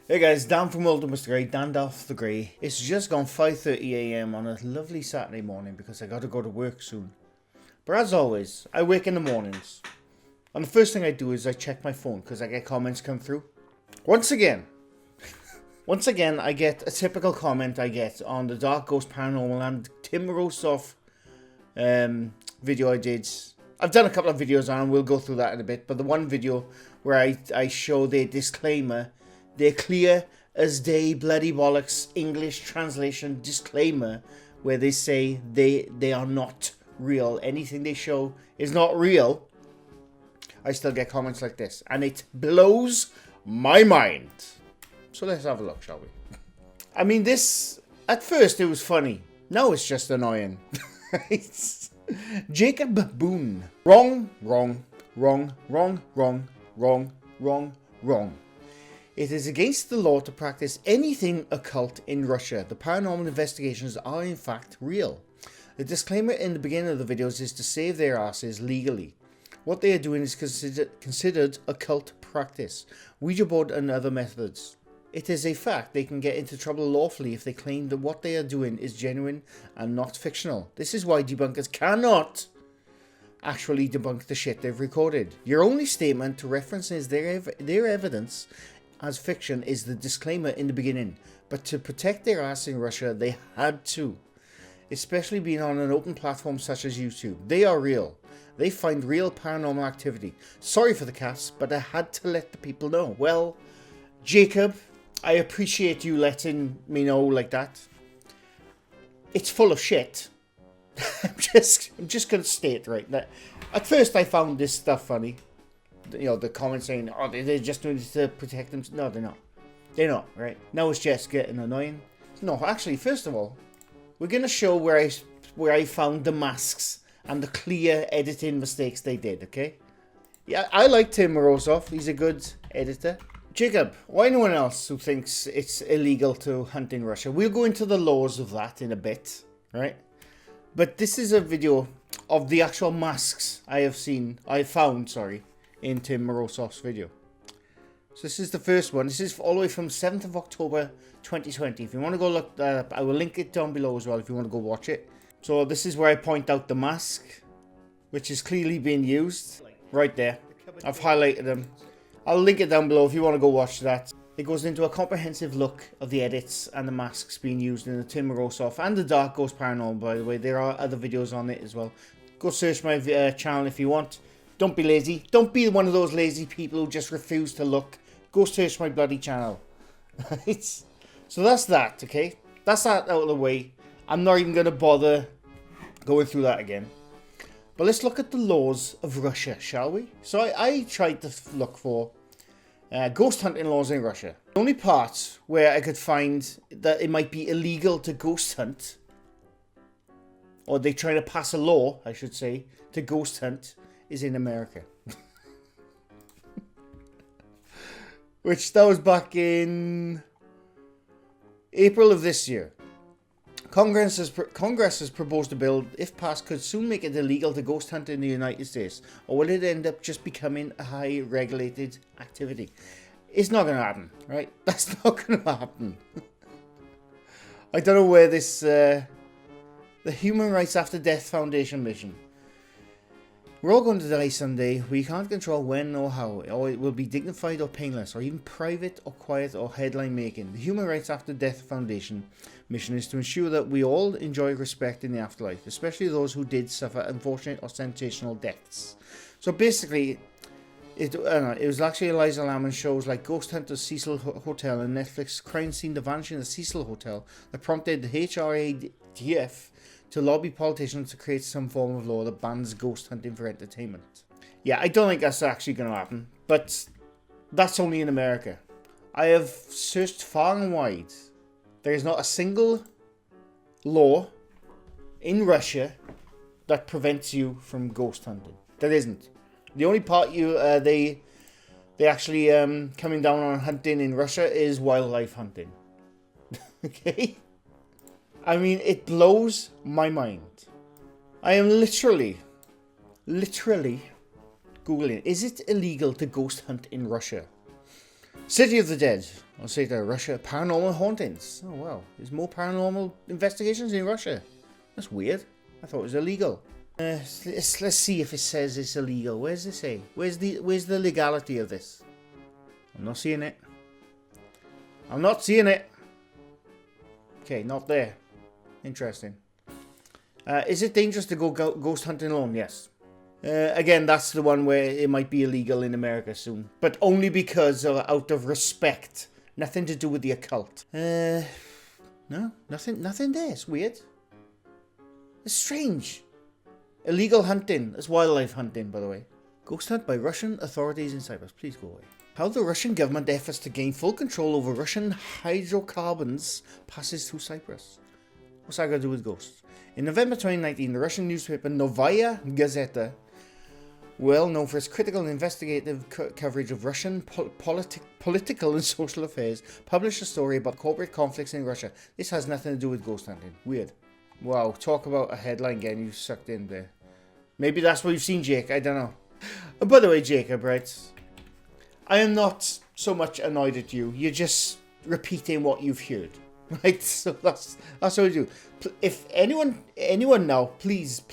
Hey guys, Dan from Old Mr. Grey, Dandalf the Grey. It's just gone 5:30 AM on a lovely Saturday morning because I got to go to work soon. But as always, I wake in the mornings, and the first thing I do is I check my phone because I get comments come through. Once again, I get a typical comment I get on the Dark Ghost Paranormal and Tim Rosoff video I did. I've done a couple of videos on, and we'll go through that in a bit, but the one video where I show their disclaimer, their clear as day bloody bollocks English translation disclaimer, where they say they are not real. Anything they show is not real. I still get comments like this, and it blows my mind. So let's have a look, shall we? I mean, this, at first it was funny. Now it's just annoying. Jacob Boone. Wrong. It is against the law to practice anything occult in Russia. The paranormal investigations are in fact real. The disclaimer in the beginning of the videos is to save their asses legally. What they are doing is considered occult practice, Ouija board and other methods. It is a fact they can get into trouble lawfully if they claim that what they are doing is genuine and not fictional. This is why debunkers cannot actually debunk the shit they've recorded. Your only statement to reference is their evidence as fiction is the disclaimer in the beginning, but to protect their ass in Russia they had to, especially being on an open platform such as YouTube. They are real. They find real paranormal activity. Sorry for the cats, but I had to let the people know. Well, Jacob, I appreciate you letting me know like that. It's full of shit. I'm just gonna state right now. At first I found this stuff funny. You know, the comments saying, oh, they're just doing this to protect them. No, they're not. They're not, right? Now it's just getting annoying. No, actually, first of all, we're going to show where I found the masks and the clear editing mistakes they did, okay? Yeah, I like Tim Rosoff. He's a good editor. Jacob, or anyone else who thinks it's illegal to hunt in Russia, we'll go into the laws of that in a bit, right? But this is a video of the actual masks I found, in Tim Rosoff's video. So this is the first one. This is all the way from 7th of October 2020. If you want to go look, I will link it down below as well if you want to go watch it. So this is where I point out the mask, which is clearly being used. Right there. I've highlighted them. I'll link it down below if you want to go watch that. It goes into a comprehensive look of the edits and the masks being used in the Tim Rosoff and the Dark Ghost Paranormal, by the way. There are other videos on it as well. Go search my channel if you want. Don't be lazy. Don't be one of those lazy people who just refuse to look. Go search my bloody channel. So that's that, okay? That's that out of the way. I'm not even going to bother going through that again. But let's look at the laws of Russia, shall we? So I tried to look for ghost hunting laws in Russia. The only part where I could find that it might be illegal to ghost hunt, or they're trying to pass a law, I should say, to ghost hunt, is in America. Which that was back in April of this year. Congress has proposed a bill, if passed, could soon make it illegal to ghost hunt in the United States. Or will it end up just becoming a high regulated activity? It's not going to happen, right? That's not going to happen. I don't know where this, the Human Rights After Death Foundation mission. We're all going to die someday. We can't control when or how, or it will be dignified or painless, or even private or quiet or headline making. The Human Rights After Death Foundation mission is to ensure that we all enjoy respect in the afterlife, especially those who did suffer unfortunate or sensational deaths. So basically, it was actually Eliza Lamb and shows like Ghost Hunters Cecil Hotel and Netflix Crime Scene The Vanishing of Cecil Hotel that prompted the HRADF to lobby politicians to create some form of law that bans ghost hunting for entertainment. Yeah, I don't think that's actually going to happen, but that's only in America. I have searched far and wide. There is not a single law in Russia that prevents you from ghost hunting. There isn't. The only part they actually coming down on hunting in Russia is wildlife hunting. Okay? I mean, it blows my mind. I am literally Googling, is it illegal to ghost hunt in Russia? City of the Dead. I'll say to Russia, paranormal hauntings. Oh wow, there's more paranormal investigations in Russia. That's weird. I thought it was illegal. Let's see if it says it's illegal. Where's it say? Where's the legality of this? I'm not seeing it. I'm not seeing it. Okay, not there. Interesting. Is it dangerous to go ghost hunting alone? Yes. Again, that's the one where it might be illegal in America soon. But only because of out of respect. Nothing to do with the occult. No, nothing there. It's weird. It's strange. Illegal hunting. That's wildlife hunting, by the way. Ghost hunt by Russian authorities in Cyprus. Please go away. How the Russian government efforts to gain full control over Russian hydrocarbons passes through Cyprus. What's that got to do with ghosts? In November 2019, the Russian newspaper Novaya Gazeta, well known for its critical and investigative coverage of Russian political and social affairs, published a story about corporate conflicts in Russia. This has nothing to do with ghost hunting. Weird. Wow, talk about a headline getting you sucked in there. Maybe that's what you've seen, Jake. I don't know. By the way, Jacob, right? I am not so much annoyed at you. You're just repeating what you've heard. Right? So that's what we do. If anyone now, please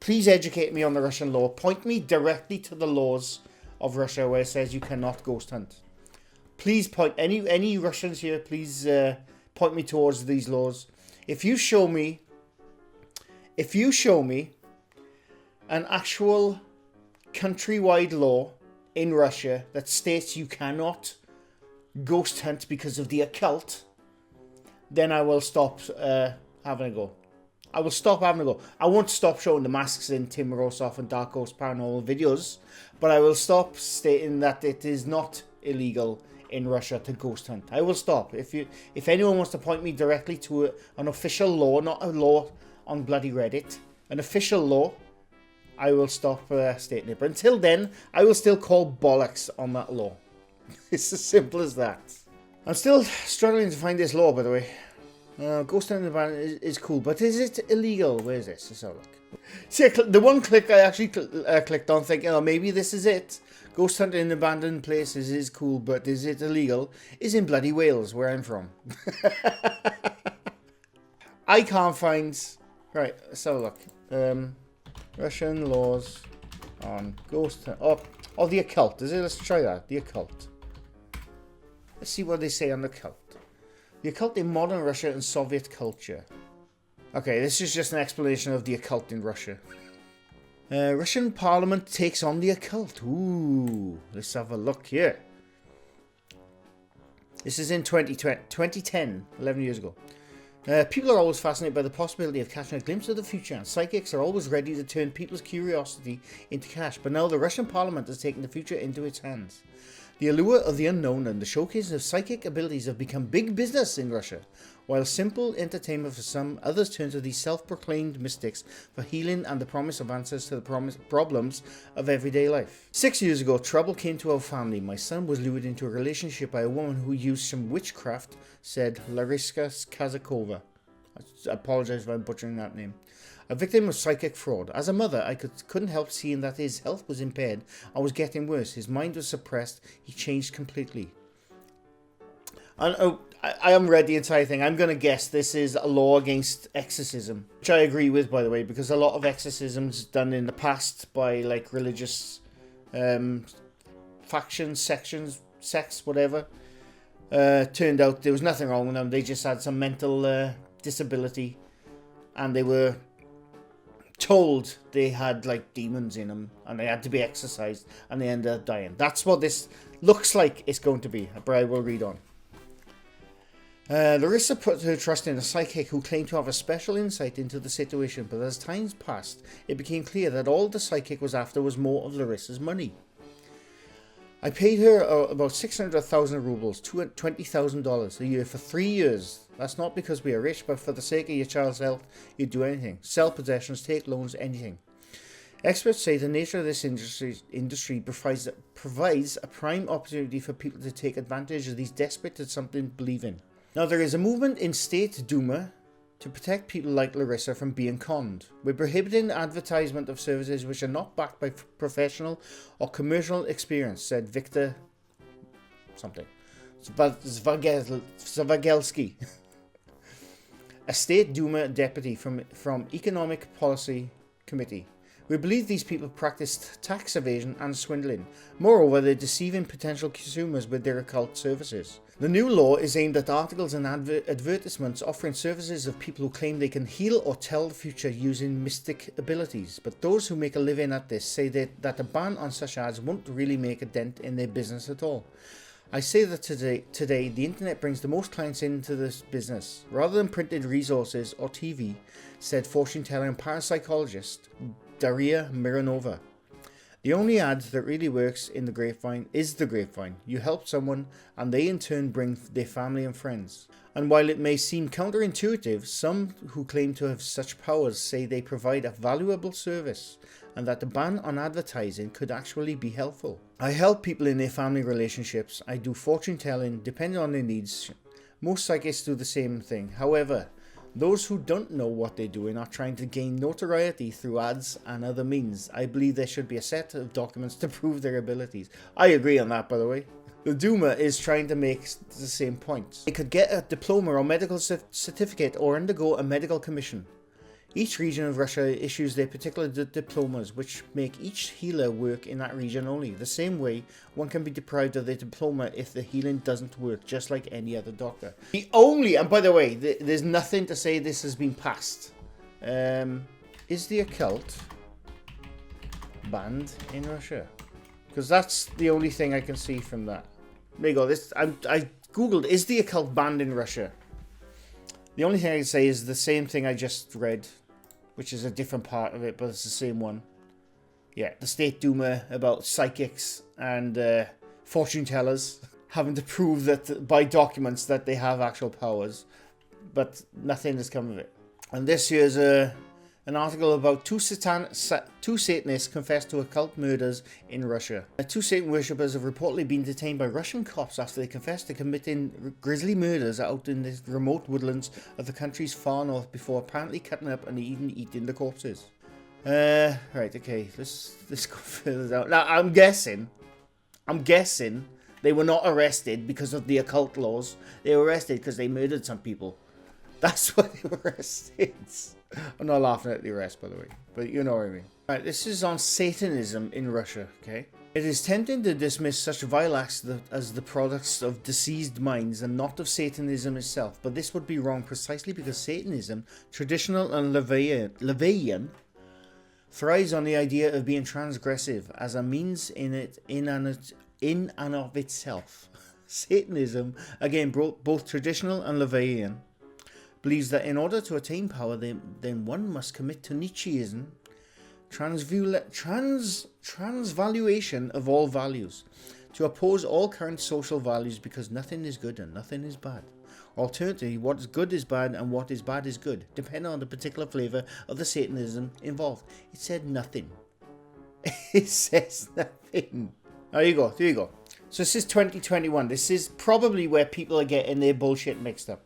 educate me on the Russian law. Point me directly to the laws of Russia where it says you cannot ghost hunt. Please point any Russians here. Please point me towards these laws. If you show me an actual countrywide law in Russia that states you cannot ghost hunt because of the occult, then I will stop having a go. I will stop having a go. I won't stop showing the masks in Tim Rossoff and Dark Ghost Paranormal videos, but I will stop stating that it is not illegal in Russia to ghost hunt. I will stop. If anyone wants to point me directly to an official law, not a law on bloody Reddit, an official law, I will stop stating it. But until then, I will still call bollocks on that law. It's as simple as that. I'm still struggling to find this law, by the way. Ghost hunting is cool, but is it illegal? Where is this? Let's have a look. See, the one click I actually clicked on thinking, oh, maybe this is it. Ghost hunting in abandoned places is cool, but is it illegal? Is in bloody Wales, where I'm from. I can't find... Right, let's have a look. Russian laws on ghost hunt. Oh, the occult, is it? Let's try that. The occult. Let's see what they say on the occult. The occult in modern Russia and Soviet culture. Okay, this is just an explanation of the occult in Russia. Russian parliament takes on the occult. Ooh, let's have a look here. This is in 2010, 11 years ago. People are always fascinated by the possibility of catching a glimpse of the future, and psychics are always ready to turn people's curiosity into cash. But now the Russian parliament has taken the future into its hands. The allure of the unknown and the showcase of psychic abilities have become big business in Russia. While simple entertainment for some, others turn to these self-proclaimed mystics for healing and the promise of answers to the problems of everyday life. 6 years ago, trouble came to our family. My son was lured into a relationship by a woman who used some witchcraft, said Larissa Kazakova. I apologize if I'm butchering that name. A victim of psychic fraud. As a mother, I couldn't help seeing that his health was impaired and was getting worse. His mind was suppressed. He changed completely. And I haven't read the entire thing. I'm going to guess this is a law against exorcism, which I agree with, by the way, because a lot of exorcisms done in the past by like religious factions, sections, sects, whatever, turned out there was nothing wrong with them. They just had some mental disability, and they were told they had like demons in them and they had to be exorcised, and they ended up dying. That's what this looks like it's going to be, but I will read on. Larissa put her trust in a psychic who claimed to have a special insight into the situation, but as times passed, it became clear that all the psychic was after was more of Larissa's money. I paid her about 600,000 rubles, $20,000 a year for 3 years. That's not because we are rich, but for the sake of your child's health, you'd do anything. Sell possessions, take loans, anything. Experts say the nature of this industry provides a prime opportunity for people to take advantage of these desperate to something believe in. Now, there is a movement in State Duma to protect people like Larissa from being conned. We're prohibiting advertisement of services which are not backed by professional or commercial experience, said Victor something. Zvagelsky, a State Duma deputy from Economic Policy Committee. We believe these people practiced tax evasion and swindling. Moreover, they're deceiving potential consumers with their occult services. The new law is aimed at articles and advertisements offering services of people who claim they can heal or tell the future using mystic abilities. But those who make a living at this say that a ban on such ads won't really make a dent in their business at all. I say that today the internet brings the most clients into this business, rather than printed resources or TV, said fortune teller and parapsychologist Daria Mironova. The only ad that really works in the grapevine is the grapevine. You help someone and they in turn bring their family and friends. And while it may seem counterintuitive, some who claim to have such powers say they provide a valuable service and that the ban on advertising could actually be helpful. I help people in their family relationships. I do fortune telling depending on their needs. Most psychics do the same thing. However, those who don't know what they're doing are trying to gain notoriety through ads and other means. I believe there should be a set of documents to prove their abilities. I agree on that, by the way. The Duma is trying to make the same point. They could get a diploma or medical certificate or undergo a medical commission. Each region of Russia issues their particular diplomas, which make each healer work in that region only. The same way, one can be deprived of their diploma if the healing doesn't work, just like any other doctor. The only, and by the way, there's nothing to say this has been passed. Is the occult banned in Russia? Because that's the only thing I can see from that. There you go. I googled, is the occult banned in Russia? The only thing I can say is the same thing I just read, which is a different part of it, but it's the same one. Yeah, the State Duma about psychics and fortune tellers having to prove that by documents that they have actual powers, but nothing has come of it. And this here's an article about two Satanists confessed to occult murders in Russia. Two Satan worshippers have reportedly been detained by Russian cops after they confessed to committing grisly murders out in the remote woodlands of the country's far north before apparently cutting up and even eating the corpses. Right, okay, let's go further down. Now, I'm guessing they were not arrested because of the occult laws. They were arrested because they murdered some people. That's why they were arrested. I'm not laughing at the arrest, by the way, but you know what I mean. Right, this is on Satanism in Russia, okay? It is tempting to dismiss such vile acts as the products of diseased minds and not of Satanism itself, but this would be wrong precisely because Satanism, traditional and Levian, thrives on the idea of being transgressive as a means in and of itself. Satanism, again, both traditional and Levian, believes that in order to attain power, then one must commit to Nietzscheism, transvaluation of all values, to oppose all current social values because nothing is good and nothing is bad. Alternatively, what is good is bad and what is bad is good, depending on the particular flavour of the Satanism involved. It said nothing. It says nothing. There you go. So this is 2021. This is probably where people are getting their bullshit mixed up.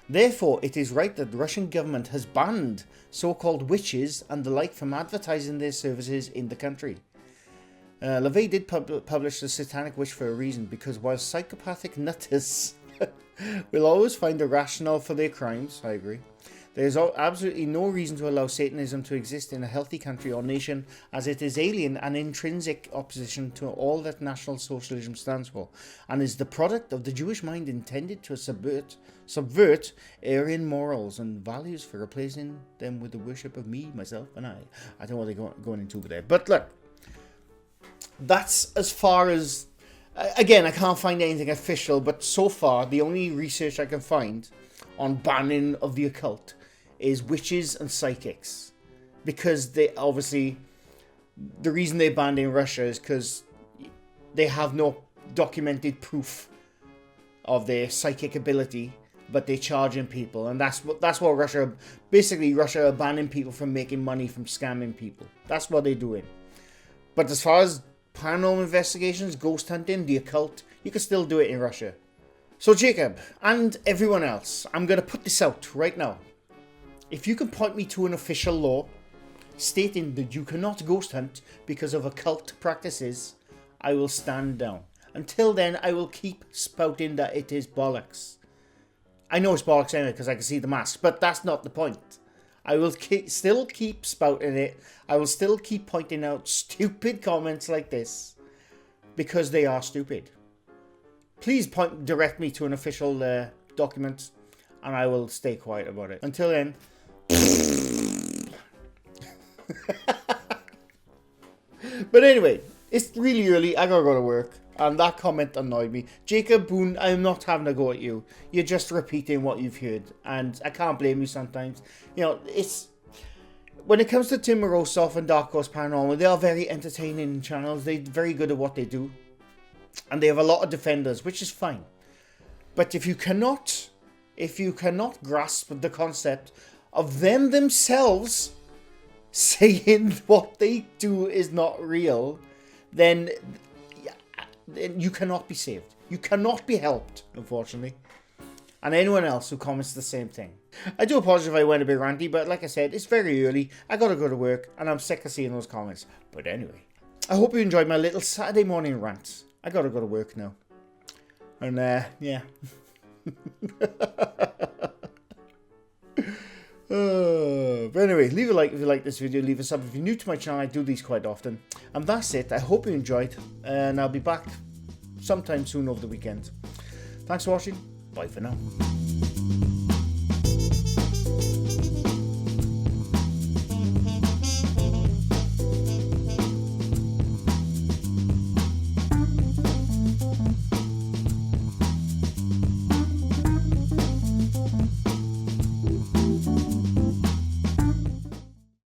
Therefore, it is right that the Russian government has banned so-called witches and the like from advertising their services in the country. LaVey did publish the Satanic Witch for a reason, because while psychopathic nutters will always find a rationale for their crimes, I agree, there is absolutely no reason to allow Satanism to exist in a healthy country or nation, as it is alien and intrinsic opposition to all that National Socialism stands for, and is the product of the Jewish mind intended to subvert Aryan morals and values for replacing them with the worship of me, myself, and I. I don't know what they're going into over there. But look, that's as far as... Again, I can't find anything official, but so far, the only research I can find on banning of the occult is witches and psychics. Because they obviously... The reason they banned in Russia is because they have no documented proof of their psychic ability, but they're charging people, and that's what Russia... Basically, Russia are banning people from making money from scamming people. That's what they're doing. But as far as paranormal investigations, ghost hunting, the occult, you can still do it in Russia. So Jacob, and everyone else, I'm going to put this out right now. If you can point me to an official law stating that you cannot ghost hunt because of occult practices, I will stand down. Until then, I will keep spouting that it is bollocks. I know it's bollocks anyway because I can see the mask, but that's not the point. I will still keep spouting it. I will still keep pointing out stupid comments like this because they are stupid. Please direct me to an official document and I will stay quiet about it. Until then. But anyway, it's really early. I gotta go to work. And that comment annoyed me. Jacob Boone, I'm not having a go at you. You're just repeating what you've heard. And I can't blame you sometimes. You know, it's... When it comes to Tim Morosoff and Dark Horse Paranormal, they are very entertaining channels. They're very good at what they do. And they have a lot of defenders, which is fine. But if you cannot grasp the concept of them themselves saying what they do is not real, then you cannot be saved. You cannot be helped, unfortunately. And anyone else who comments the same thing. I do apologize if I went a bit ranty, but like I said, it's very early. I gotta go to work, and I'm sick of seeing those comments. But anyway, I hope you enjoyed my little Saturday morning rant. I gotta go to work now. And, yeah. But anyway, leave a like if you like this video, leave a sub if you're new to my channel. I do these quite often. And that's it. I hope you enjoyed, and I'll be back sometime soon over the weekend. Thanks for watching. Bye for now.